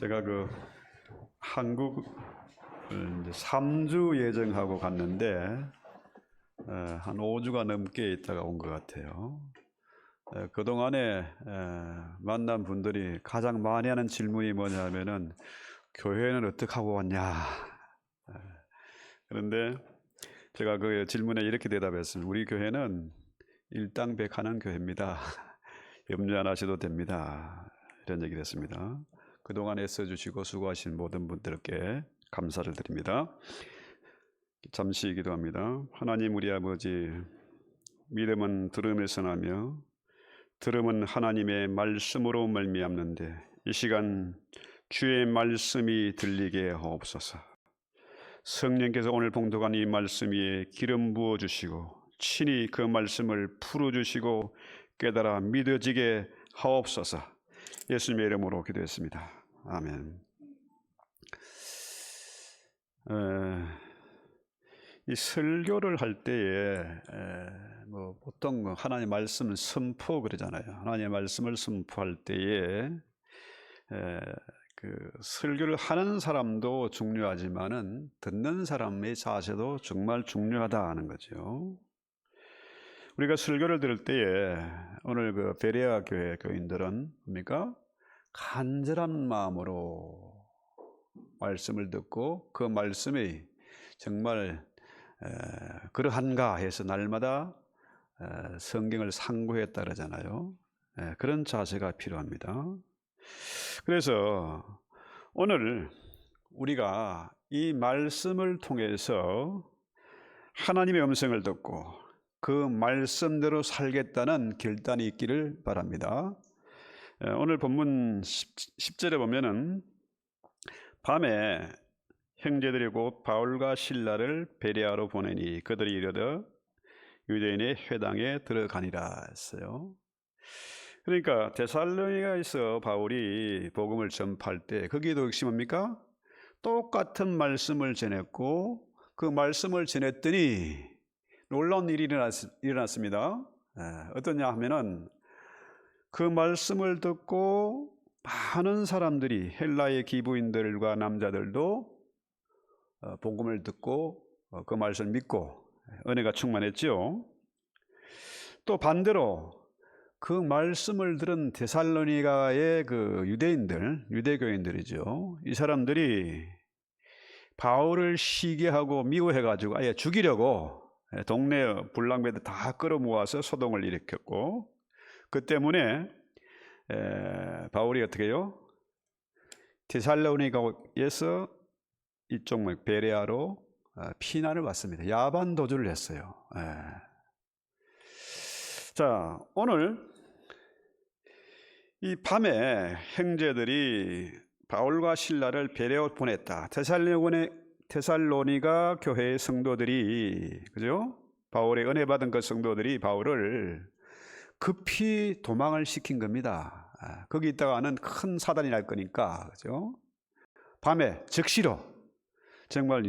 제가 한국을 이제 3주 예정하고 갔는데 한 5주가 넘게 있다가 온 것 같아요. 그동안에 만난 분들이 가장 많이 하는 질문이 뭐냐면은 교회는 어떻게 하고 왔냐. 그런데 제가 그 질문에 이렇게 대답했습니다. 우리 교회는 일당백하는 교회입니다. 염려 안 하셔도 됩니다. 이런 얘기를 했습니다. 그동안 애써주시고 수고하신 모든 분들께 감사를 드립니다. 잠시 기도합니다. 하나님 우리 아버지, 믿음은 들음에서 나며 들음은 하나님의 말씀으로 말미암는데 이 시간 주의 말씀이 들리게 하옵소서. 성령께서 오늘 봉독한 이 말씀 위에 기름 부어주시고 친히 그 말씀을 풀어주시고 깨달아 믿어지게 하옵소서. 예수님의 이름으로 기도했습니다. 아멘. 이 설교를 할 때에 보통 하나님의 말씀을 선포 그러잖아요. 하나님의 말씀을 선포할 때에 그 설교를 하는 사람도 중요하지만은 듣는 사람의 자세도 정말 중요하다 하는 거죠. 우리가 설교를 들을 때에 오늘 그 베레아 교회 교인들은 뭡니까? 간절한 마음으로 말씀을 듣고 그 말씀이 정말 그러한가 해서 날마다 성경을 상고했다 그러잖아요. 그런 자세가 필요합니다. 그래서 오늘 우리가 이 말씀을 통해서 하나님의 음성을 듣고 그 말씀대로 살겠다는 결단이 있기를 바랍니다. 오늘 본문 10절에 보면은 밤에 형제들이 곧 바울과 실라를 베레아로 보내니 그들이 이르되 유대인의 회당에 들어가니라 했어요. 그러니까 데살로니가에서 바울이 복음을 전파할 때 거기에도 역시 뭡니까? 똑같은 말씀을 전했고 그 말씀을 전했더니 놀라운 일이 일어났습니다. 어떠냐 하면은 그 말씀을 듣고 많은 사람들이 헬라의 기부인들과 남자들도 복음을 듣고 그 말씀을 믿고 은혜가 충만했죠. 또 반대로 그 말씀을 들은 데살로니가의 그 유대인들, 유대교인들이죠. 이 사람들이 바울을 시기하고 미워해가지고 아예 죽이려고 동네 불량배들 다 끌어모아서 소동을 일으켰고 그 때문에 바울이 어떻게 해요? 데살로니가에서 이쪽 베레아로 피난을 왔습니다. 야반 도주를 했어요. 자, 오늘 이 밤에 형제들이 바울과 실라를 베레아로 보냈다. 데살로니가 교회의 성도들이, 그죠? 바울의 은혜 받은 그 성도들이 바울을 급히 도망을 시킨 겁니다. 거기 있다가는 큰 사단이 날 거니까, 그죠? 밤에 즉시로 정말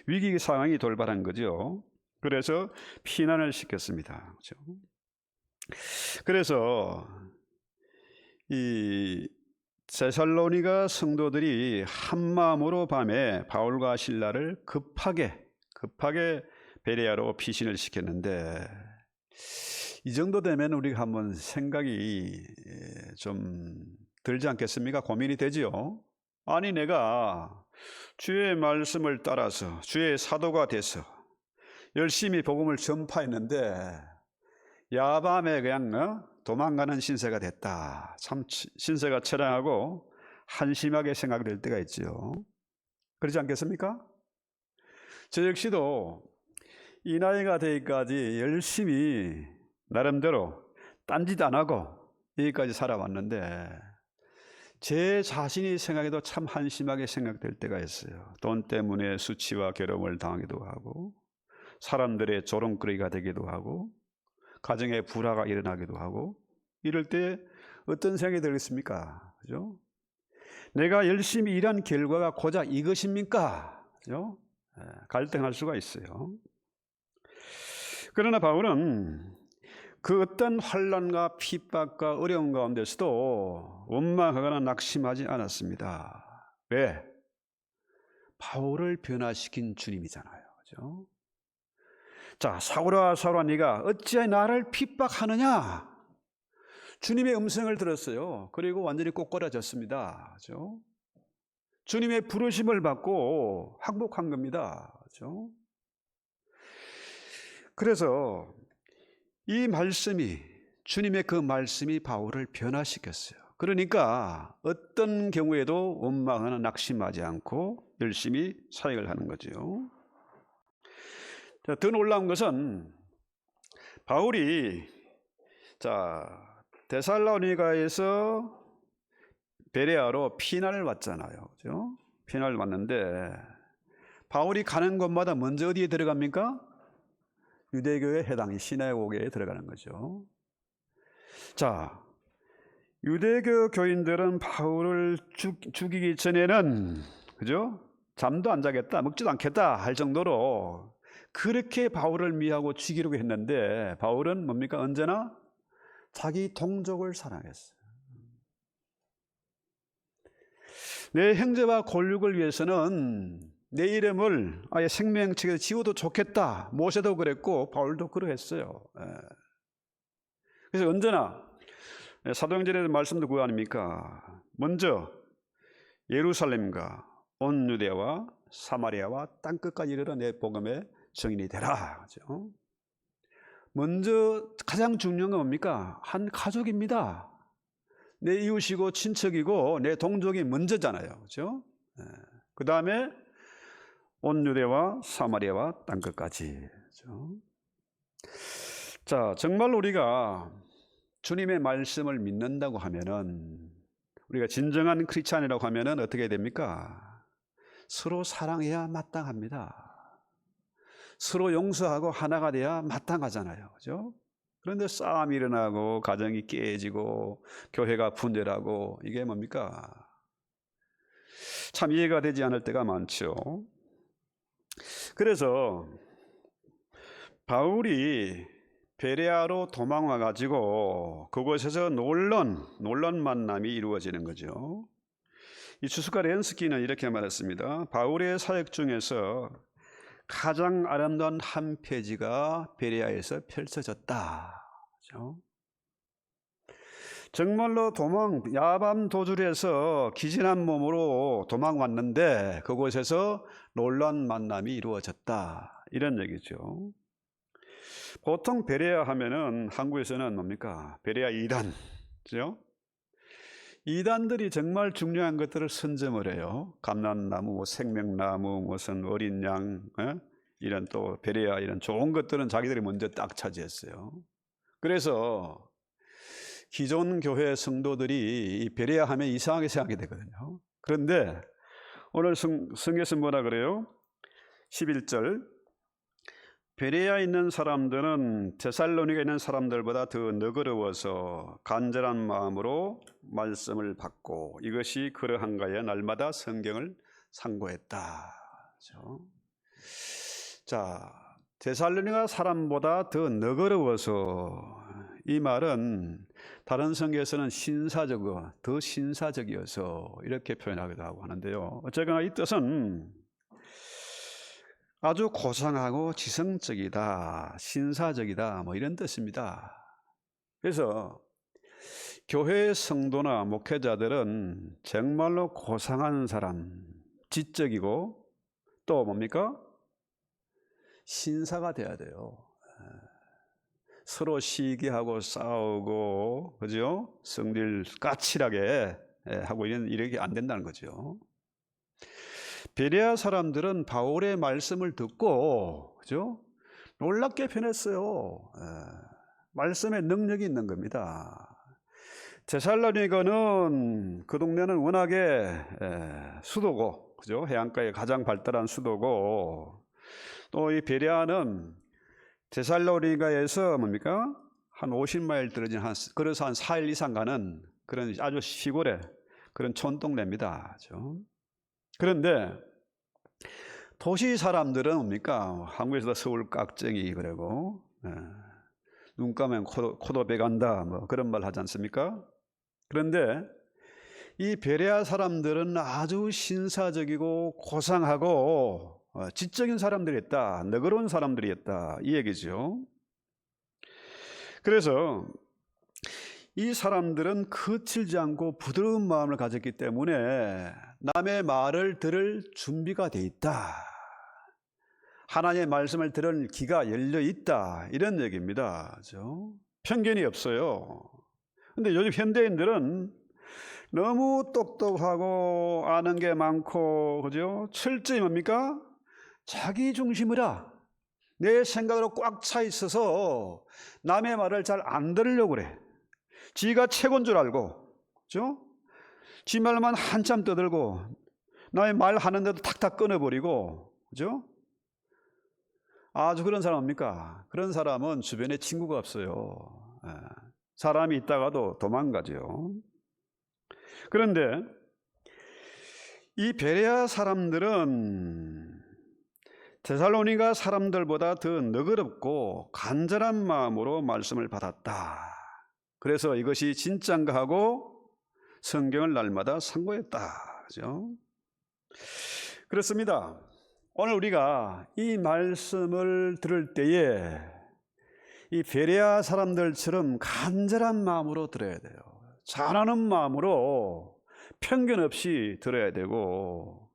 위기 상황이 돌발한 거죠. 그래서 피난을 시켰습니다. 그죠? 그래서 이 데살로니가 성도들이 한 마음으로 밤에 바울과 실라를 급하게 베레아로 피신을 시켰는데 이 정도 되면 우리가 한번 생각이 좀 들지 않겠습니까? 고민이 되지요. 아니 내가 주의 말씀을 따라서 주의 사도가 돼서 열심히 복음을 전파했는데 야밤에 그냥 도망가는 신세가 됐다. 참 신세가 처량하고 한심하게 생각될 때가 있죠. 그렇지 않겠습니까? 저 역시도 이 나이가 되기까지 열심히 나름대로 딴짓 안 하고 여기까지 살아왔는데 제 자신이 생각해도 참 한심하게 생각될 때가 있어요. 돈 때문에 수치와 괴로움을 당하기도 하고 사람들의 조롱거리가 되기도 하고 가정에 불화가 일어나기도 하고 이럴 때 어떤 생각이 들겠습니까? 그죠? 내가 열심히 일한 결과가 고작 이것입니까? 그죠? 갈등할 수가 있어요. 그러나 바울은 그 어떤 환난과 핍박과 어려움 가운데서도 원망하거나 낙심하지 않았습니다. 왜? 바울을 변화시킨 주님이잖아요. 그죠? 자, 사울아 사울아 네가 어찌하여 나를 핍박하느냐? 주님의 음성을 들었어요. 그리고 완전히 꼬꾸라졌습니다. 그죠? 주님의 부르심을 받고 항복한 겁니다. 그죠? 그래서 이 말씀이 주님의 그 말씀이 바울을 변화시켰어요. 그러니까 어떤 경우에도 원망하거나 낙심하지 않고 열심히 사역을 하는 거죠. 자, 더 놀라운 것은 바울이 데살로니가에서 베레아로 피난을 왔잖아요. 그죠? 피난을 왔는데 바울이 가는 곳마다 먼저 어디에 들어갑니까? 유대교의 해당이 시나고게에 들어가는 거죠. 자, 유대교 교인들은 바울을 죽이기 전에는 그죠? 잠도 안 자겠다, 먹지도 않겠다 할 정도로 그렇게 바울을 미하고 죽이려고 했는데 바울은 뭡니까? 언제나 자기 동족을 사랑했어요. 내 형제와 골육을 위해서는 내 이름을 아예 생명책에서 지워도 좋겠다. 모세도 그랬고 바울도 그러했어요. 그래서 언제나 사도행전의 말씀도 그거 아닙니까? 먼저 예루살렘과 온 유대와 사마리아와 땅끝까지 이르러 내 복음의 성인이 되라. 그죠? 먼저 가장 중요한 건 뭡니까? 한 가족입니다. 내 이웃이고 친척이고 내 동족이 먼저잖아요. 그죠? 그 다음에 온 유대와 사마리아와 땅끝까지. 그죠? 자, 정말 우리가 주님의 말씀을 믿는다고 하면은, 우리가 진정한 크리스찬이라고 하면은 어떻게 됩니까? 서로 사랑해야 마땅합니다. 서로 용서하고 하나가 돼야 마땅하잖아요. 그죠? 그런데 싸움이 일어나고 가정이 깨지고 교회가 분열하고 이게 뭡니까? 참 이해가 되지 않을 때가 많죠. 그래서 바울이 베레아로 도망와 가지고 그곳에서 놀란 만남이 이루어지는 거죠. 이 주스카 렌스키는 이렇게 말했습니다. 바울의 사역 중에서 가장 아름다운 한 페이지가 베레아에서 펼쳐졌다. 그렇죠? 정말로 야밤 도주를 해서 기진한 몸으로 도망왔는데 그곳에서 놀라운 만남이 이루어졌다. 이런 얘기죠. 보통 베레아 하면은 한국에서는 뭡니까? 베레아 2단. 그죠? 2단들이 정말 중요한 것들을 선점을 해요. 감람나무, 생명나무, 무슨 어린 양, 이런 또 베레아 이런 좋은 것들은 자기들이 먼저 딱 차지했어요. 그래서 기존 교회 성도들이 이 베레아 하면 이상하게 생각이 되거든요. 그런데 오늘 성경에서 뭐라 그래요? 11절. 베레아에 있는 사람들은 데살로니가에 있는 사람들보다 더 너그러워서 간절한 마음으로 말씀을 받고 이것이 그러한가에 날마다 성경을 상고했다. 그렇죠? 자, 데살로니가 사람보다 더 너그러워서, 이 말은 다른 성경에서는 더 신사적이어서 이렇게 표현하기도 하고 하는데요. 어쨌거나 이 뜻은 아주 고상하고 지성적이다, 신사적이다, 뭐 이런 뜻입니다. 그래서 교회 성도나 목회자들은 정말로 고상한 사람, 지적이고 또 뭡니까? 신사가 돼야 돼요. 서로 시기하고 싸우고, 그죠? 성질 까칠하게 하고 이렇게 안 된다는 거죠. 베레아 사람들은 바울의 말씀을 듣고, 그죠? 놀랍게 변했어요. 말씀에 능력이 있는 겁니다. 데살로니가는 그 동네는 워낙에 수도고, 그죠? 해안가에 가장 발달한 수도고, 또 이 베레아는 데살로니가에서 뭡니까? 한 50마일 떨어진 그래서 한 4일 이상 가는 그런 아주 시골의 그런 촌동네입니다. 그죠? 그런데 도시 사람들은 뭡니까? 한국에서도 서울 깍쟁이 그러고 눈 감으면 코도 베간다 뭐 그런 말 하지 않습니까? 그런데 이 베레아 사람들은 아주 신사적이고 고상하고 지적인 사람들이었다. 너그러운 사람들이었다. 이 얘기죠. 그래서 이 사람들은 거칠지 않고 부드러운 마음을 가졌기 때문에 남의 말을 들을 준비가 돼 있다. 하나님의 말씀을 들을 귀가 열려 있다. 이런 얘기입니다. 그렇죠? 편견이 없어요. 근데 요즘 현대인들은 너무 똑똑하고 아는 게 많고, 그죠? 철저히 뭡니까? 자기 중심이라 내 생각으로 꽉 차 있어서 남의 말을 잘 안 들으려고 그래. 지가 최고인 줄 알고, 그죠? 지 말만 한참 떠들고 남의 말 하는데도 탁탁 끊어버리고, 그죠? 아주 그런 사람입니까? 그런 사람은 주변에 친구가 없어요. 사람이 있다가도 도망가죠. 그런데 이 베레아 사람들은 데살로니가 사람들보다 더 너그럽고 간절한 마음으로 말씀을 받았다. 그래서 이것이 진짠가 하고 성경을 날마다 상고했다. 그죠? 그렇습니다. 오늘 우리가 이 말씀을 들을 때에 이 베레아 사람들처럼 간절한 마음으로 들어야 돼요. 잘하는 마음으로 편견 없이 들어야 되고,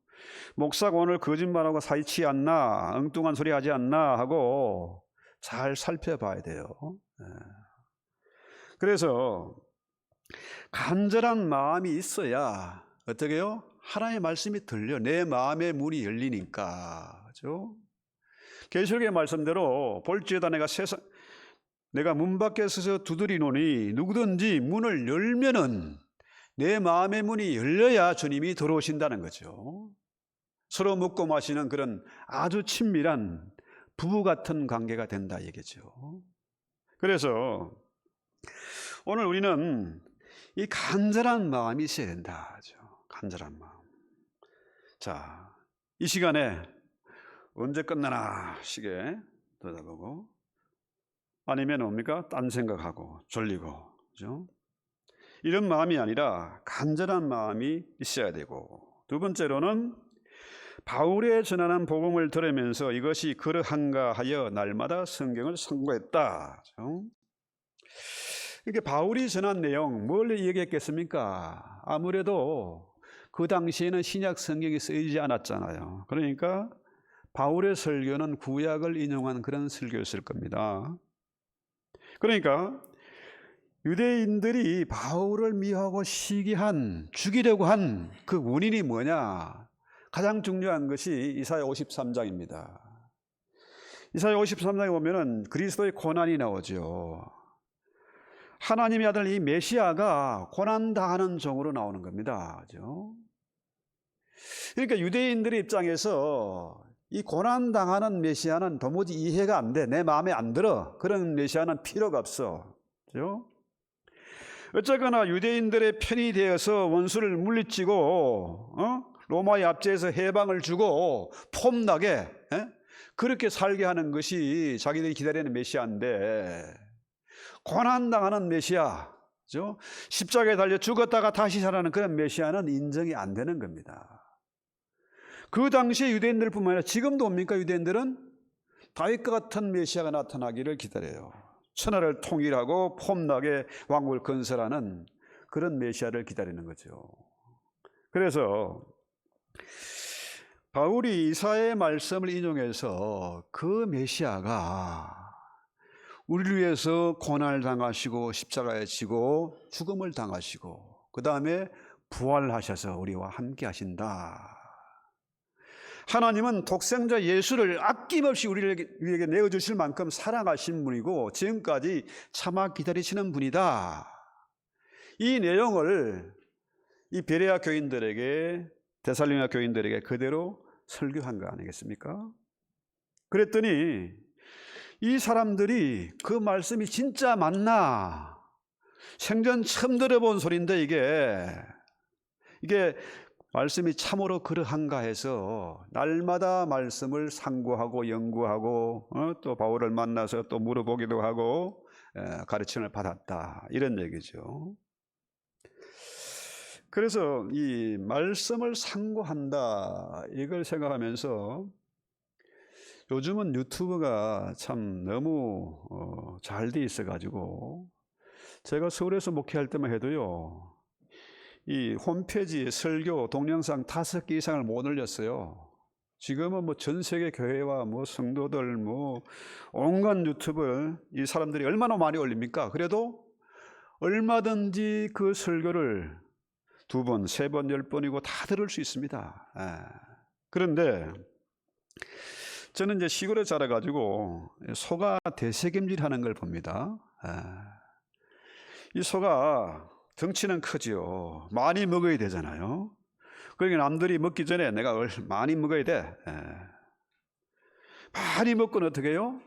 목사가 오늘 거짓말하고 사기치 않나, 엉뚱한 소리 하지 않나 하고 잘 살펴봐야 돼요. 그래서 간절한 마음이 있어야 어떻게 해요? 하나님의 말씀이 들려. 내 마음의 문이 열리니까. 그죠? 계시록의 말씀대로 볼지어다 내가 문 밖에 서서 두드리노니 누구든지 문을 열면은 내 마음의 문이 열려야 주님이 들어오신다는 거죠. 서로 먹고 마시는 그런 아주 친밀한 부부 같은 관계가 된다 얘기죠. 그래서 오늘 우리는 이 간절한 마음이 있어야 된다. 간절한 마음. 자, 이 시간에 언제 끝나나 시계 들여다보고, 아니면 뭡니까? 딴 생각하고 졸리고, 그죠? 이런 마음이 아니라 간절한 마음이 있어야 되고, 두 번째로는 바울의 전하는 복음을 들으면서 이것이 그러한가 하여 날마다 성경을 상고했다. 이렇게 바울이 전한 내용 뭘 얘기했겠습니까? 아무래도 그 당시에는 신약 성경이 쓰이지 않았잖아요. 그러니까 바울의 설교는 구약을 인용한 그런 설교였을 겁니다. 그러니까 유대인들이 바울을 미워하고 시기한, 죽이려고 한 그 원인이 뭐냐? 가장 중요한 것이 이사야 53장입니다. 이사야 53장에 보면은 그리스도의 고난이 나오죠. 하나님의 아들 이 메시아가 고난당하는 종으로 나오는 겁니다. 그죠? 그러니까 유대인들의 입장에서 이 고난당하는 메시아는 도무지 이해가 안 돼. 내 마음에 안 들어. 그런 메시아는 필요가 없어. 그죠? 어쨌거나 유대인들의 편이 되어서 원수를 물리치고 로마의 압제에서 해방을 주고 폼나게 그렇게 살게 하는 것이 자기들이 기다리는 메시아인데, 고난당하는 메시아, 그죠? 십자가에 달려 죽었다가 다시 살아나는 그런 메시아는 인정이 안 되는 겁니다. 그 당시에 유대인들뿐만 아니라 지금도 옵니까? 유대인들은 다윗과 같은 메시아가 나타나기를 기다려요. 천하를 통일하고 폼나게 왕국을 건설하는 그런 메시아를 기다리는 거죠. 그래서 바울이 이사야의 말씀을 인용해서 그 메시아가 우리를 위해서 고난을 당하시고 십자가에 지고 죽음을 당하시고 그 다음에 부활하셔서 우리와 함께 하신다. 하나님은 독생자 예수를 아낌없이 우리에게 내어주실 만큼 사랑하신 분이고 지금까지 참아 기다리시는 분이다. 이 내용을 이 베레아 교인들에게, 데살로니가 교인들에게 그대로 설교한 거 아니겠습니까? 그랬더니 이 사람들이 그 말씀이 진짜 맞나? 생전 처음 들어본 소리인데 이게 말씀이 참으로 그러한가 해서 날마다 말씀을 상고하고 연구하고 또 바울을 만나서 또 물어보기도 하고 가르침을 받았다, 이런 얘기죠. 그래서 이 말씀을 상고한다, 이걸 생각하면서 요즘은 유튜브가 참 너무 잘 돼 있어 가지고 제가 서울에서 목회할 때만 해도요, 이 홈페이지에 설교 동영상 5개 이상을 못 올렸어요. 지금은 뭐 전 세계 교회와 뭐 성도들 뭐 온갖 유튜브를 이 사람들이 얼마나 많이 올립니까? 그래도 얼마든지 그 설교를 2번, 3번, 10번이고 다 들을 수 있습니다. 그런데 저는 이제 시골에 자라가지고 소가 대책임질하는 걸 봅니다. 이 소가 덩치는 크지요. 많이 먹어야 되잖아요. 그러니까 남들이 먹기 전에 내가 많이 먹어야 돼. 많이 먹고는 어떻게 해요?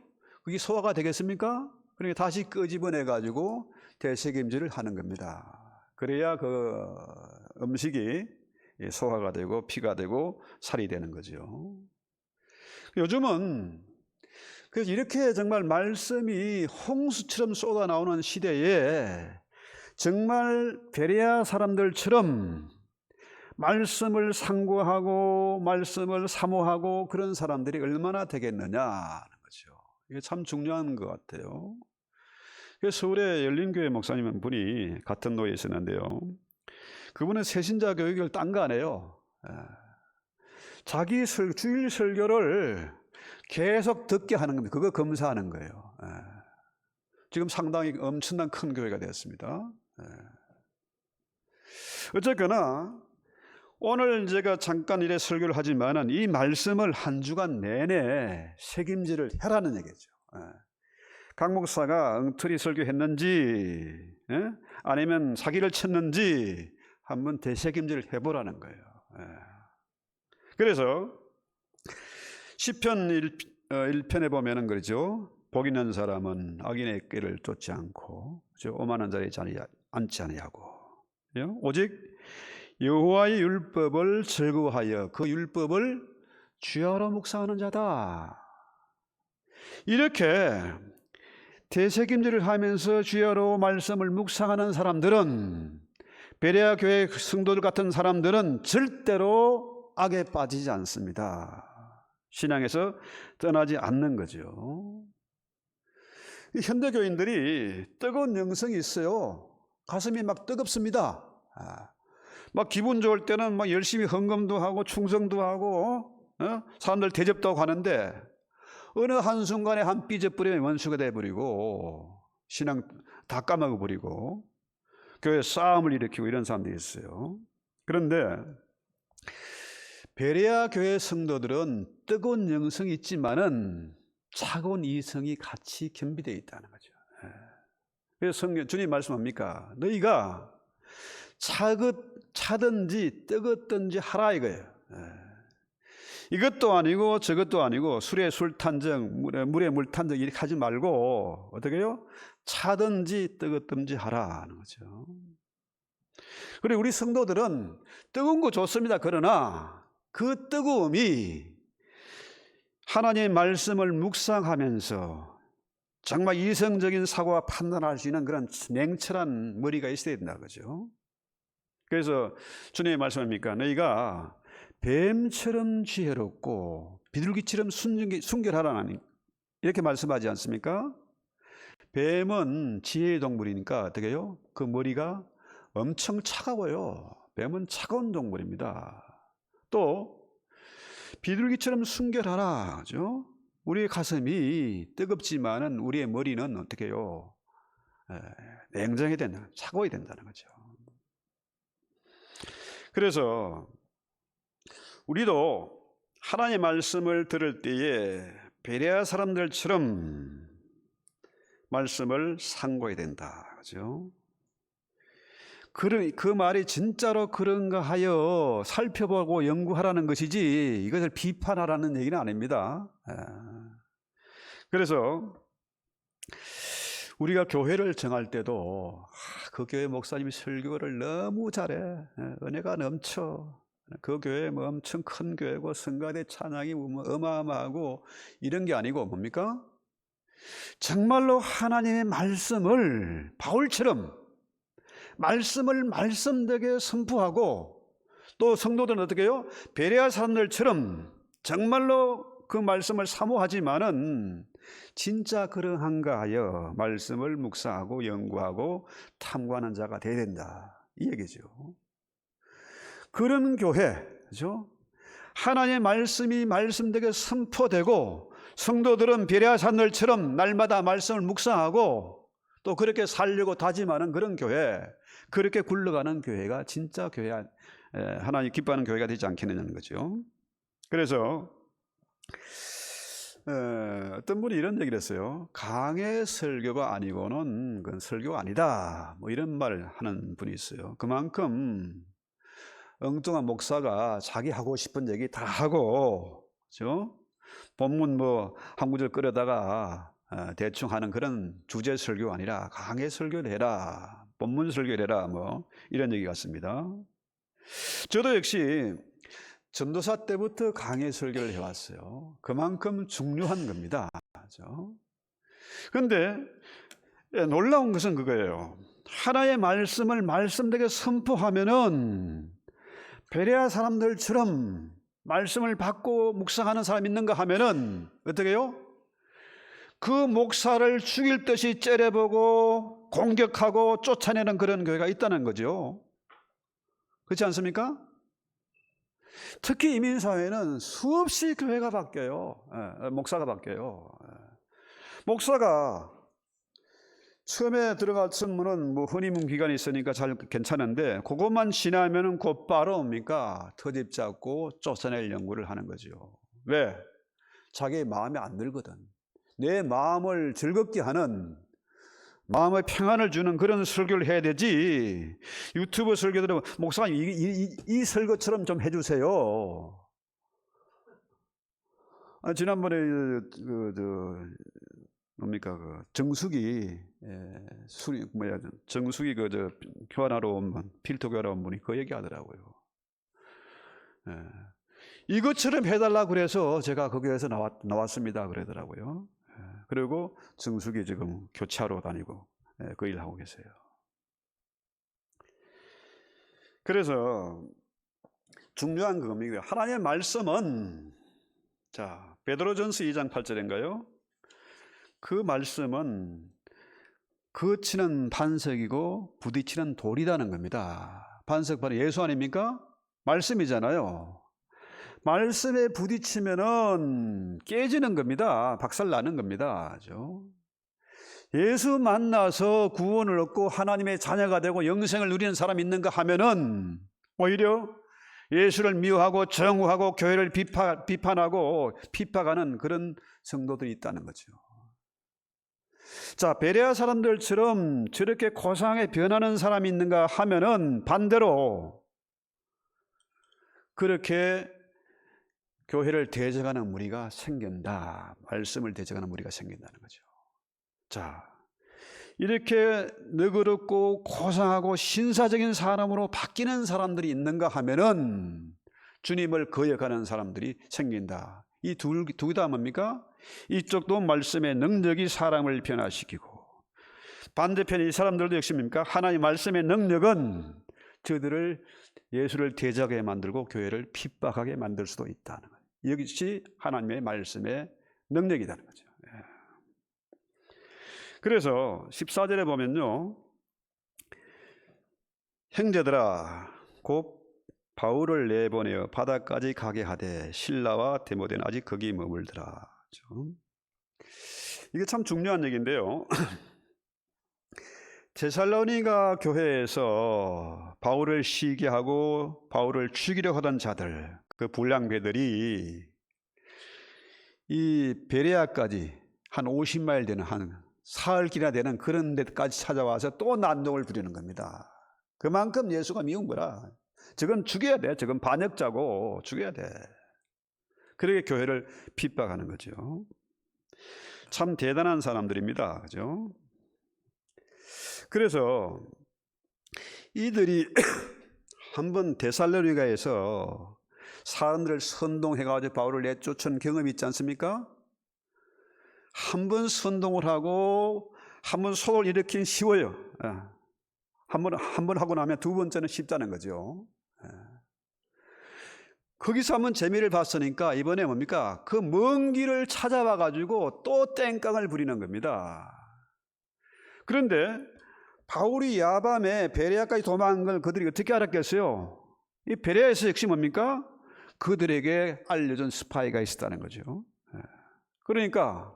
그게 소화가 되겠습니까? 그러니까 다시 끄집어내가지고 대책임질을 하는 겁니다. 그래야 그 음식이 소화가 되고 피가 되고 살이 되는 거죠. 요즘은 그래서 이렇게 정말 말씀이 홍수처럼 쏟아 나오는 시대에 정말 베레아 사람들처럼 말씀을 상고하고 말씀을 사모하고 그런 사람들이 얼마나 되겠느냐는 거죠. 이게 참 중요한 것 같아요. 서울에 열린교회 목사님 한 분이 같은 노예에 있었는데요, 그분은 새신자 교육을 딴 거 안 해요. 자기 주일 설교를 계속 듣게 하는 겁니다. 그거 검사하는 거예요. 지금 상당히 엄청난 큰 교회가 되었습니다. 어쨌거나 오늘 제가 잠깐 이래 설교를 하지만은 이 말씀을 한 주간 내내 책임질을 해라는 얘기죠. 강 목사가 엉터리 설교했는지 아니면 사기를 쳤는지 한번 대책임질을 해보라는 거예요. 그래서 시편 1편에 보면은 그러죠. 복 있는 사람은 악인의 길을 쫓지 않고 오만한 자리에 앉지 아니하고 오직 여호와의 율법을 즐거워하여 그 율법을 주야로 묵상하는 자다. 이렇게 대책임질을 하면서 주야로 말씀을 묵상하는 사람들은, 베레아 교회 성도들 같은 사람들은 절대로 악에 빠지지 않습니다. 신앙에서 떠나지 않는 거죠. 현대교인들이 뜨거운 영성이 있어요. 가슴이 막 뜨겁습니다. 막 기분 좋을 때는 막 열심히 헌금도 하고 충성도 하고 사람들 대접도 하고 하는데 어느 한순간에 한 삐져버리면 원수가 돼버리고 신앙 다 까먹어버리고 교회 싸움을 일으키고 이런 사람들이 있어요. 그런데 베레아 교회 성도들은 뜨거운 영성이 있지만은 차가운 이성이 같이 겸비되어 있다는 거죠. 그래서 주님 말씀합니까? 너희가 차든지 뜨겁든지 하라 이거예요. 이것도 아니고 저것도 아니고 술에 술 탄정, 물에 물 탄정 이렇게 하지 말고 어떻게 해요? 차든지 뜨겁든지 하라는 거죠. 그리고 우리 성도들은 뜨거운 거 좋습니다. 그러나 그 뜨거움이 하나님의 말씀을 묵상하면서 정말 이성적인 사고와 판단할 수 있는 그런 냉철한 머리가 있어야 된다 그죠? 그래서 주님의 말씀입니까? 너희가 뱀처럼 지혜롭고 비둘기처럼 순결하라는 이렇게 말씀하지 않습니까? 뱀은 지혜의 동물이니까 어떻게 해요? 그 머리가 엄청 차가워요. 뱀은 차가운 동물입니다. 또 비둘기처럼 순결하라 그죠? 우리의 가슴이 뜨겁지만은 우리의 머리는 어떻게 해요? 냉정해야 된다, 차가워야 된다는 거죠. 그래서 우리도 하나님의 말씀을 들을 때에 베레아 사람들처럼 말씀을 상고해야 된다 그죠? 그 말이 진짜로 그런가 하여 살펴보고 연구하라는 것이지 이것을 비판하라는 얘기는 아닙니다. 그래서 우리가 교회를 정할 때도 그 교회 목사님이 설교를 너무 잘해, 은혜가 넘쳐, 그 교회 뭐 엄청 큰 교회고 성가대 찬양이 어마어마하고 이런 게 아니고 뭡니까? 정말로 하나님의 말씀을 바울처럼 말씀을 말씀되게 선포하고 또 성도들은 어떻게 해요? 베레아 사람들처럼 정말로 그 말씀을 사모하지만은 진짜 그러한가 하여 말씀을 묵상하고 연구하고 탐구하는 자가 되어야 된다 이 얘기죠. 그런 교회, 그죠? 하나님의 말씀이 말씀되게 선포되고 성도들은 베레아 사람들처럼 날마다 말씀을 묵상하고 또 그렇게 살려고 다짐하는 그런 교회, 그렇게 굴러가는 교회가 진짜 교회, 하나님 기뻐하는 교회가 되지 않겠느냐는 거죠. 그래서 어떤 분이 이런 얘기를 했어요. 강의 설교가 아니고는 그건 설교가 아니다, 뭐 이런 말을 하는 분이 있어요. 그만큼 엉뚱한 목사가 자기 하고 싶은 얘기 다 하고, 그렇죠? 본문 뭐 한 구절 끌어다가 대충 하는 그런 주제 설교가 아니라 강의 설교를 해라, 본문 설교를 해라, 뭐 이런 얘기 같습니다. 저도 역시 전도사 때부터 강의 설교를 해왔어요. 그만큼 중요한 겁니다. 그런데 놀라운 것은 그거예요. 하나의 말씀을 말씀되게 선포하면은 베레아 사람들처럼 말씀을 받고 묵상하는 사람이 있는가 하면은 어떻게 해요? 그 목사를 죽일 듯이 째려보고 공격하고 쫓아내는 그런 교회가 있다는 거죠. 그렇지 않습니까? 특히 이민사회는 수없이 교회가 바뀌어요. 목사가 바뀌어요. 목사가 처음에 들어갈 선문은 뭐 허니문 기간이 있으니까 잘 괜찮은데 그것만 지나면은 곧바로 뭡니까? 터집 잡고 쫓아낼 연구를 하는 거죠. 왜? 자기 마음에 안 들거든. 내 마음을 즐겁게 하는, 마음의 평안을 주는 그런 설교를 해야 되지. 유튜브 설교들은 목사님 이 설교처럼 좀 해주세요. 지난번에 뭡니까 정숙이 정숙이 교환하러 온 분, 필터 교환하러 온 분이 그 얘기하더라고요. 이것처럼 해달라 그래서 제가 거기에서 나왔습니다 그러더라고요. 그리고 정숙이 지금 교차로 다니고 그 일 하고 계세요. 그래서 중요한 겁니다. 하나님의 말씀은, 자, 베드로전서 2장 8절인가요? 그 말씀은 거치는 반석이고 부딪히는 돌이라는 겁니다. 반석 바로 예수 아닙니까? 말씀이잖아요. 말씀에 부딪히면은 깨지는 겁니다. 박살나는 겁니다. 그죠? 예수 만나서 구원을 얻고 하나님의 자녀가 되고 영생을 누리는 사람이 있는가 하면은 오히려 예수를 미워하고 정오하고 교회를 비판하고 핍박하는 그런 성도들이 있다는 거죠. 자, 베레아 사람들처럼 저렇게 고상하게 변하는 사람이 있는가 하면은 반대로 그렇게 교회를 대적하는 무리가 생긴다. 말씀을 대적하는 무리가 생긴다는 거죠. 자, 이렇게 너그럽고 고상하고 신사적인 사람으로 바뀌는 사람들이 있는가 하면은 주님을 거역하는 사람들이 생긴다. 이 두 다 뭡니까? 이쪽도 말씀의 능력이 사람을 변화시키고, 반대편에 이 사람들도 역시 뭡니까? 하나님의 말씀의 능력은 저들을 예수를 대적하게 만들고 교회를 핍박하게 만들 수도 있다는 거예요. 이것이 하나님의 말씀의 능력이라는 거죠. 그래서 14절에 보면요, 형제들아 곧 바울을 내보내어 바다까지 가게 하되 실라와 디모데는 아직 거기 머물더라. 이게 참 중요한 얘기인데요. 데살로니가 교회에서 바울을 시기하고 바울을 죽이려 하던 자들, 그 불량배들이 이 베레아까지 한 50마일 되는, 한 사흘길이나 되는 그런 데까지 찾아와서 또 난동을 부리는 겁니다. 그만큼 예수가 미운 거라. 저건 죽여야 돼. 저건 반역자고 죽여야 돼. 그렇게 교회를 핍박하는 거죠. 참 대단한 사람들입니다. 그죠? 그래서 이들이 한번 데살로니가에서 사람들을 선동해가지고 바울을 내쫓은 경험이 있지 않습니까? 한번 선동을 하고 한번 속을 일으키긴 쉬워요. 한번 하고 나면 두 번째는 쉽다는 거죠. 거기서 한번 재미를 봤으니까 이번에 뭡니까? 그 먼 길을 찾아와 가지고 또 땡깡을 부리는 겁니다. 그런데 바울이 야밤에 베레아까지 도망간 걸 그들이 어떻게 알았겠어요? 이 베레아에서 역시 뭡니까? 그들에게 알려준 스파이가 있었다는 거죠. 그러니까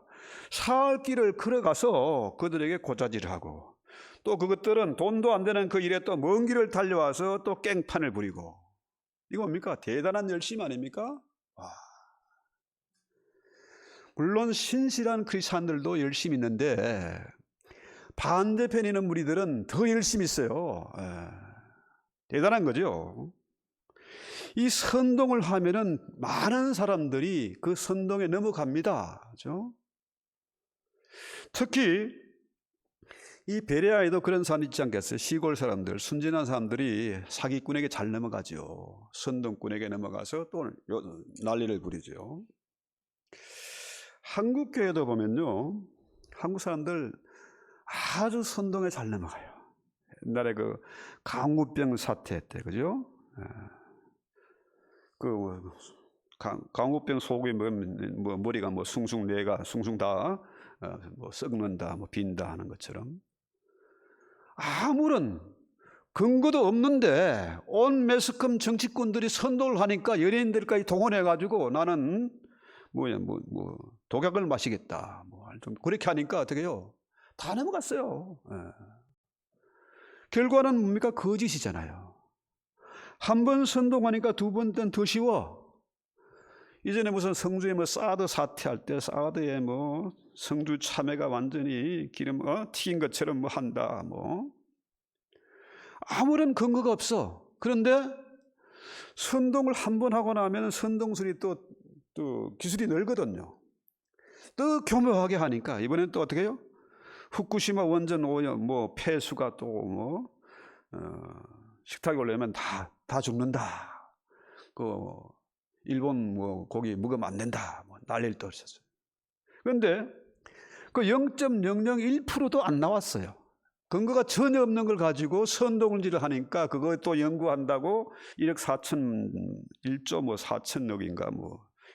사흘 길을 걸어가서 그들에게 고자질을 하고, 또 그것들은 돈도 안 되는 그 일에 또 먼 길을 달려와서 또 깽판을 부리고, 이거 뭡니까? 대단한 열심 아닙니까? 와. 물론 신실한 크리스찬들도 열심히 있는데 반대편에 있는 무리들은 더 열심히 있어요. 대단한 거죠. 이 선동을 하면은 많은 사람들이 그 선동에 넘어갑니다. 그렇죠? 특히 이 베레아에도 그런 사람이 있지 않겠어요? 시골 사람들, 순진한 사람들이 사기꾼에게 잘 넘어가죠. 선동꾼에게 넘어가서 또 난리를 부리죠. 한국 교회도 보면요, 한국 사람들 아주 선동에 잘 넘어가요. 옛날에 그 광우병 사태 때, 그죠? 그 광우병 속이 뭐 머리가 뭐 숭숭 뇌가 숭숭 다 뭐 썩는다, 뭐 빈다 하는 것처럼 아무런 근거도 없는데 온 매스컴 정치꾼들이 선동을 하니까 연예인들까지 동원해가지고 나는 독약을 마시겠다. 좀 그렇게 하니까 어떻게 해요? 다 넘어갔어요. 예. 결과는 뭡니까? 거짓이잖아요. 한 번 선동하니까 두 번째는 더 쉬워. 이전에 무슨 성주에 사드 사태할 때 사드에 성주 참외가 완전히 기름 튀긴 것처럼 한다. 아무런 근거가 없어. 그런데 선동을 한 번 하고 나면 선동술이 또 기술이 늘거든요. 또 교묘하게 하니까 이번엔 또 어떻게 해요? 후쿠시마 원전 오염 폐수가 또 식탁에 올라오면 다 죽는다. 일본 고기 먹으면 안 된다. 난리를 떨었어요. 그런데 그 0.001%도 안 나왔어요. 근거가 전혀 없는 걸 가지고 선동질을 하니까 그거 또 연구한다고 1억 1조 4천억인가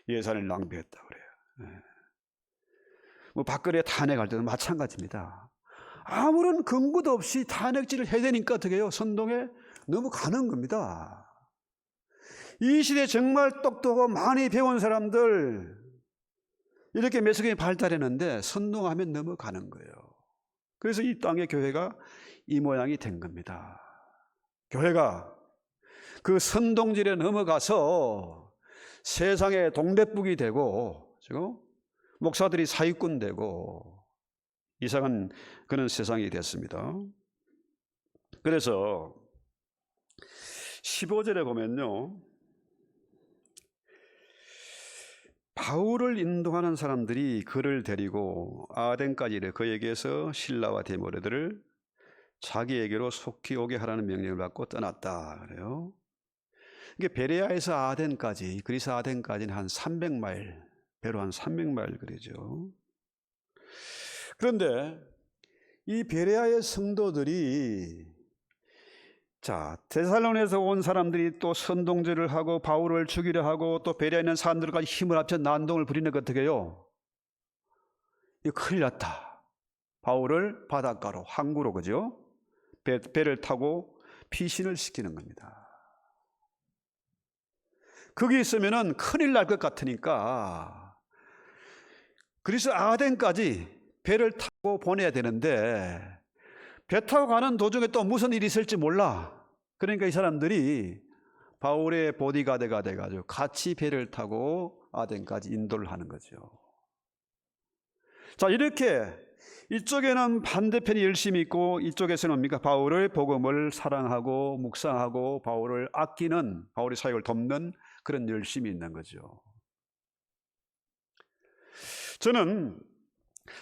예산을 낭비했다 그래요. 박근혜 탄핵할 때도 마찬가지입니다. 아무런 근거도 없이 탄핵질을 해야 되니까 어떻게 해요? 선동에 넘어가는 겁니다. 이 시대에 정말 똑똑하고 많이 배운 사람들 이렇게 매스컴이 발달했는데 선동하면 넘어가는 거예요. 그래서 이 땅의 교회가 이 모양이 된 겁니다. 교회가 그 선동질에 넘어가서 세상의 동대북이 되고 지금 목사들이 사기꾼 되고 이상한 그런 세상이 됐습니다. 그래서 15절에 보면요, 바울을 인도하는 사람들이 그를 데리고 아덴까지 이르러 그에게서 신라와 디모데들을 자기에게로 속히 오게 하라는 명령을 받고 떠났다 그래요. 이게 베레아에서 아덴까지, 그리스 아덴까지는 한 300마일, 배로 한 300마일 거리죠. 그런데 이 베레아의 성도들이 데살로니가에서 온 사람들이 또 선동질을 하고 바울을 죽이려 하고 또 베레아에 있는 사람들까지 힘을 합쳐 난동을 부리는 거 어떻게 해요? 이거 큰일 났다. 바울을 바닷가로, 항구로, 그죠? 배를 타고 피신을 시키는 겁니다. 거기 있으면은 큰일 날 것 같으니까 그리스 아덴까지 배를 타고 보내야 되는데 배 타고 가는 도중에 또 무슨 일이 있을지 몰라. 그러니까 이 사람들이 바울의 보디가드가 돼가지고 같이 배를 타고 아덴까지 인도를 하는 거죠. 이렇게 이쪽에는 반대편이 열심히 있고 이쪽에서는 뭡니까? 바울의 복음을 사랑하고 묵상하고 바울을 아끼는, 바울의 사역을 돕는 그런 열심이 있는 거죠. 저는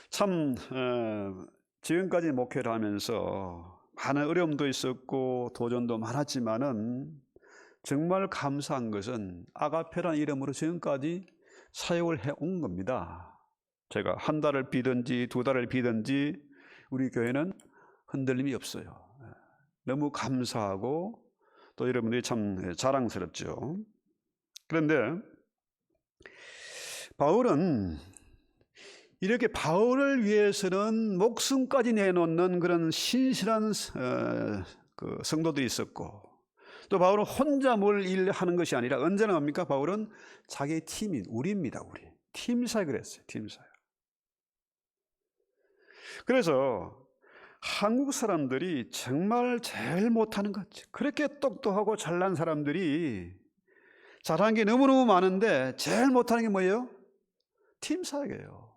참 지금까지 목회를 하면서 많은 어려움도 있었고 도전도 많았지만은 정말 감사한 것은 아가페라는 이름으로 지금까지 사역을 해온 겁니다. 제가 한 달을 비든지 두 달을 비든지 우리 교회는 흔들림이 없어요. 너무 감사하고 또 여러분들이 참 자랑스럽죠. 그런데 바울은 이렇게 바울을 위해서는 목숨까지 내놓는 그런 신실한 그 성도들이 있었고, 또 바울은 혼자 뭘 일하는 것이 아니라 언제나 뭡니까? 바울은 자기의 팀인 우리입니다. 우리 팀사역을 했어요. 팀사역. 그래서 한국 사람들이 정말 제일 못하는 것, 그렇게 똑똑하고 잘난 사람들이 잘하는 게 너무너무 많은데 제일 못하는 게 뭐예요? 팀사역이에요.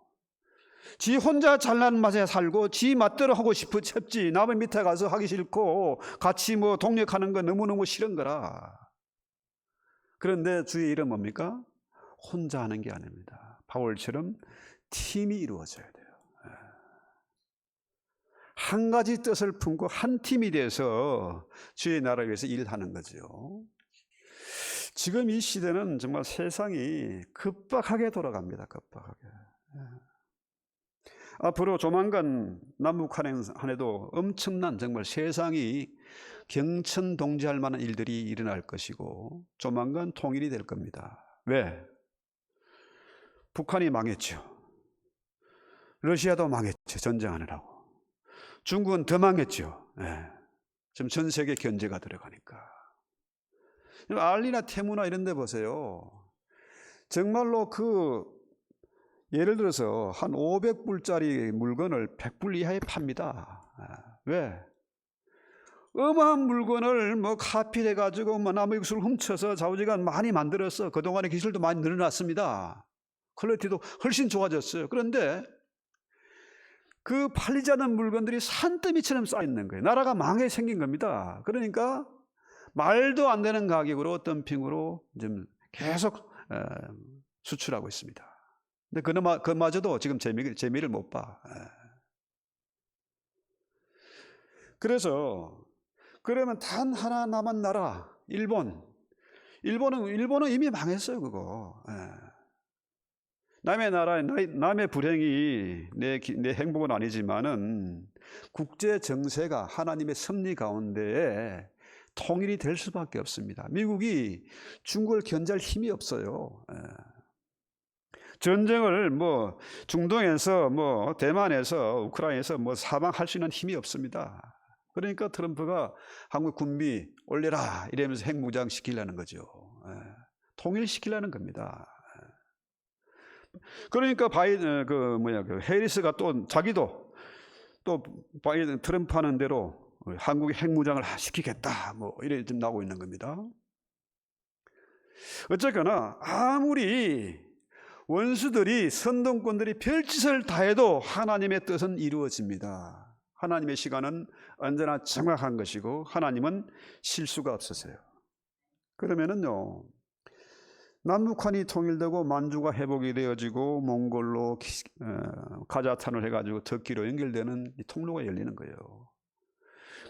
지 혼자 잘난 맛에 살고 지 맛대로 하고 싶지 남의 밑에 가서 하기 싫고 같이 동력하는 거 너무너무 싫은 거라. 그런데 주의 일은 뭡니까? 혼자 하는 게 아닙니다. 바울처럼 팀이 이루어져야 돼요. 한 가지 뜻을 품고 한 팀이 돼서 주의 나라를 위해서 일하는 거죠. 지금 이 시대는 정말 세상이 급박하게 돌아갑니다. 급박하게. 앞으로 조만간 남북 한해도 엄청난 정말 세상이 경천동지할 만한 일들이 일어날 것이고 조만간 통일이 될 겁니다. 왜? 북한이 망했죠. 러시아도 망했죠. 전쟁하느라고. 중국은 더 망했죠. 네. 지금 전 세계 견제가 들어가니까. 알리나 테무나 이런 데 보세요. 정말로 예를 들어서 한 500불짜리 물건을 100불 이하에 팝니다. 왜? 어마한 물건을 카피해가지고 나무 육수를 훔쳐서 좌우지간 많이 만들어서 그동안의 기술도 많이 늘어났습니다. 퀄리티도 훨씬 좋아졌어요. 그런데 그 팔리지 않는 물건들이 산더미처럼 쌓여있는 거예요. 나라가 망해 생긴 겁니다. 그러니까 말도 안 되는 가격으로 덤핑으로 지금 계속 수출하고 있습니다. 근데 그마저도 지금 재미를 못 봐. 그래서 그러면 단 하나 남은 나라 일본은 이미 망했어요. 그거. 남의 나라 남의 불행이 내 행복은 아니지만은 국제 정세가 하나님의 섭리 가운데에 통일이 될 수밖에 없습니다. 미국이 중국을 견제할 힘이 없어요. 전쟁을 중동에서 대만에서 우크라이나에서 사망할 수 있는 힘이 없습니다. 그러니까 트럼프가 한국 군비 올려라 이러면서 핵무장 시키려는 거죠. 통일시키려는 겁니다. 그러니까 해리스가 또 자기도 또 바이든 트럼프 하는 대로 한국에 핵무장을 시키겠다 이래 좀 나오고 있는 겁니다. 어쨌거나 아무리 원수들이 선동꾼들이 별짓을 다해도 하나님의 뜻은 이루어집니다. 하나님의 시간은 언제나 정확한 것이고 하나님은 실수가 없으세요. 그러면은요, 남북한이 통일되고 만주가 회복이 되어지고 몽골로 가자탄을 해가지고 터키로 연결되는 이 통로가 열리는 거예요.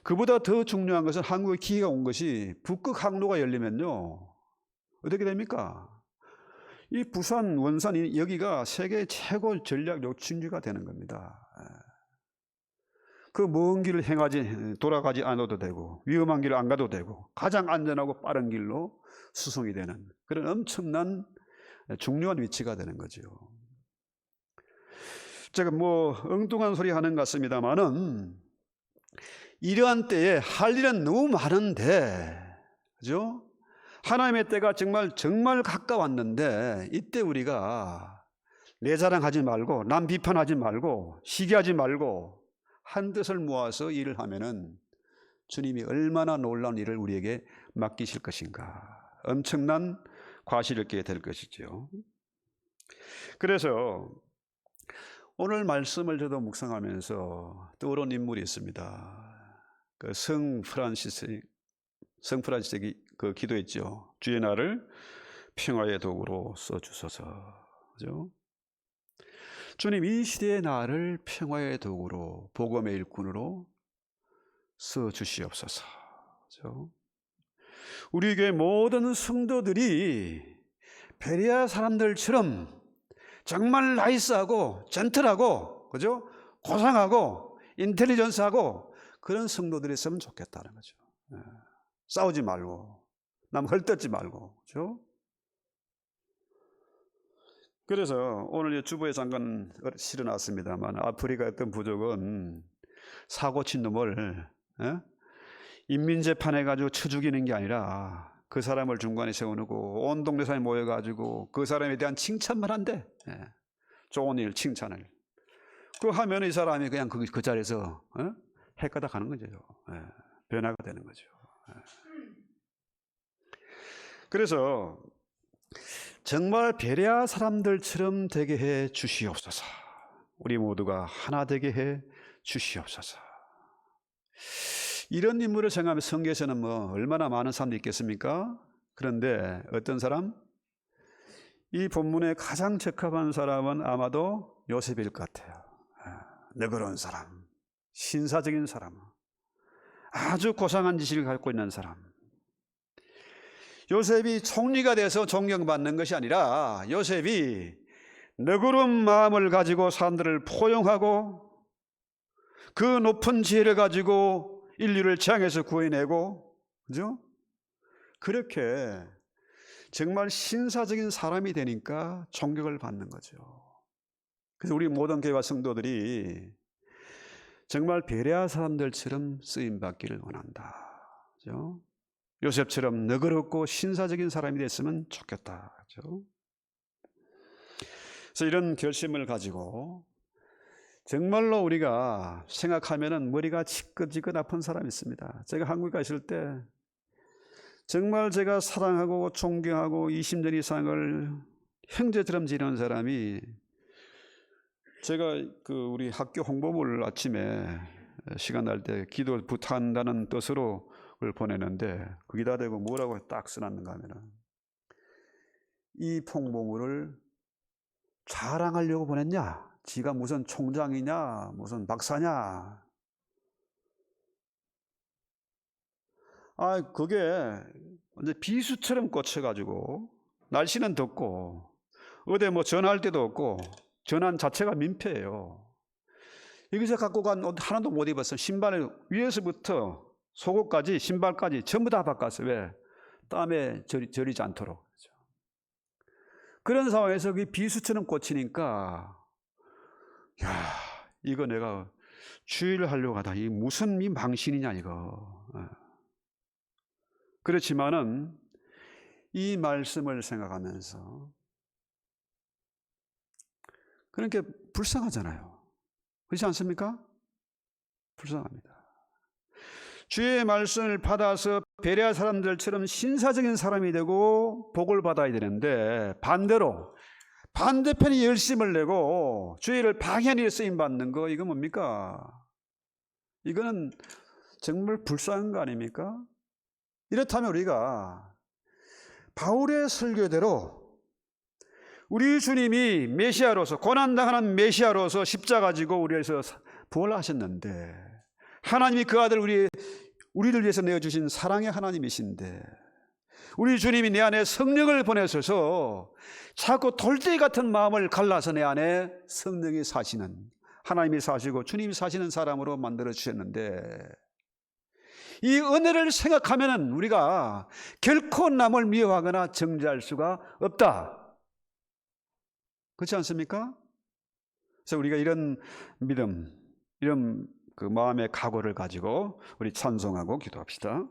그보다 더 중요한 것은 한국의 기회가 온 것이 북극 항로가 열리면요 어떻게 됩니까? 이 부산, 원산 여기가 세계 최고 전략 요충지가 되는 겁니다. 그 먼 길을 돌아가지 않아도 되고 위험한 길을 안 가도 되고 가장 안전하고 빠른 길로 수송이 되는 그런 엄청난 중요한 위치가 되는 거죠. 제가 엉뚱한 소리 하는 것 같습니다만은 이러한 때에 할 일은 너무 많은데, 그죠? 하나님의 때가 정말 가까웠는데 이때 우리가 내 자랑하지 말고 남 비판하지 말고 시기하지 말고 한 뜻을 모아서 일을 하면은 주님이 얼마나 놀라운 일을 우리에게 맡기실 것인가. 엄청난 과실을 얻게 될 것이죠. 그래서 오늘 말씀을 저도 묵상하면서 떠오른 인물이 있습니다. 그 성 프란시스의 그 기도했죠. 주의 나를 평화의 도구로 써주소서. 그죠? 주님, 이 시대의 나를 평화의 도구로, 복음의 일꾼으로 써주시옵소서. 그죠? 우리 교회 모든 성도들이 베레아 사람들처럼 정말 나이스하고 젠틀하고, 그죠? 고상하고 인텔리전스하고 그런 성도들이 있으면 좋겠다는 거죠. 싸우지 말고 남 헐뜯지 말고, 그죠? 그래서 오늘 주보에 잠깐 실어놨습니다만 아프리카 어떤 부족은 사고 친 놈을 인민재판해가지고 쳐 죽이는 게 아니라 그 사람을 중간에 세워놓고 온 동네 사람이 모여가지고 그 사람에 대한 칭찬만 한대. 좋은 일, 칭찬을. 그거 하면 이 사람이 그냥 그 자리에서 해가다 가는 거죠. 변화가 되는 거죠. 그래서 정말 베레아 사람들처럼 되게 해 주시옵소서. 우리 모두가 하나 되게 해 주시옵소서. 이런 인물을 생각하면 성경에서는 얼마나 많은 사람들이 있겠습니까? 그런데 어떤 사람? 이 본문에 가장 적합한 사람은 아마도 요셉일 것 같아요. 너그러운 사람, 신사적인 사람, 아주 고상한 지식을 갖고 있는 사람. 요셉이 총리가 돼서 존경받는 것이 아니라 요셉이 너그러운 마음을 가지고 사람들을 포용하고 그 높은 지혜를 가지고 인류를 재앙에서 구해내고, 그죠? 그렇게 정말 신사적인 사람이 되니까 존경을 받는 거죠. 그래서 우리 모든 교회와 성도들이 정말 베레아 사람들처럼 쓰임 받기를 원한다. 그죠? 요셉처럼 너그럽고 신사적인 사람이 됐으면 좋겠다. 그죠? 그래서 이런 결심을 가지고 정말로 우리가 생각하면은 머리가 지긋지긋 아픈 사람이 있습니다. 제가 한국에 있을 때 정말 제가 사랑하고 존경하고 20년 이상을 형제처럼 지내는 사람이, 제가 우리 학교 홍보물 아침에 시간 날 때 기도 부탁한다는 뜻으로 그걸 보내는데, 거기다 대고 뭐라고 딱 써놨는가 하면은, 이 홍보물을 자랑하려고 보냈냐? 지가 무슨 총장이냐? 무슨 박사냐? 그게 이제 비수처럼 꽂혀가지고, 날씨는 덥고 어디 뭐 전화할 때도 없고, 전환 자체가 민폐예요. 여기서 갖고 간 옷 하나도 못 입었어. 신발을 위에서부터 속옷까지 신발까지 전부 다 바꿨어요. 왜? 땀에 저리지 않도록. 그런 상황에서 그 비수처럼 꽂히니까, 야, 이거 내가 주의를 하려고 하다. 이 무슨 이 망신이냐 이거. 그렇지만은 이 말씀을 생각하면서, 그러니까 불쌍하잖아요. 그렇지 않습니까? 불쌍합니다. 주의 말씀을 받아서 베레아 사람들처럼 신사적인 사람이 되고 복을 받아야 되는데, 반대로 반대편이 열심을 내고 주의를 방해하는 일에 쓰임받는 거, 이거 뭡니까? 이거는 정말 불쌍한 거 아닙니까? 이렇다면 우리가 바울의 설교대로 우리 주님이 메시아로서, 고난당하는 메시아로서 십자가 지고 우리에서 부활하셨는데, 하나님이 그 아들 우리를 위해서 내어주신 사랑의 하나님이신데, 우리 주님이 내 안에 성령을 보내셔서 자꾸 돌덩이 같은 마음을 갈라서 내 안에 성령이 사시는, 하나님이 사시고 주님이 사시는 사람으로 만들어 주셨는데, 이 은혜를 생각하면 우리가 결코 남을 미워하거나 정죄할 수가 없다. 그렇지 않습니까? 그래서 우리가 이런 믿음, 이런 그 마음의 각오를 가지고 우리 찬송하고 기도합시다.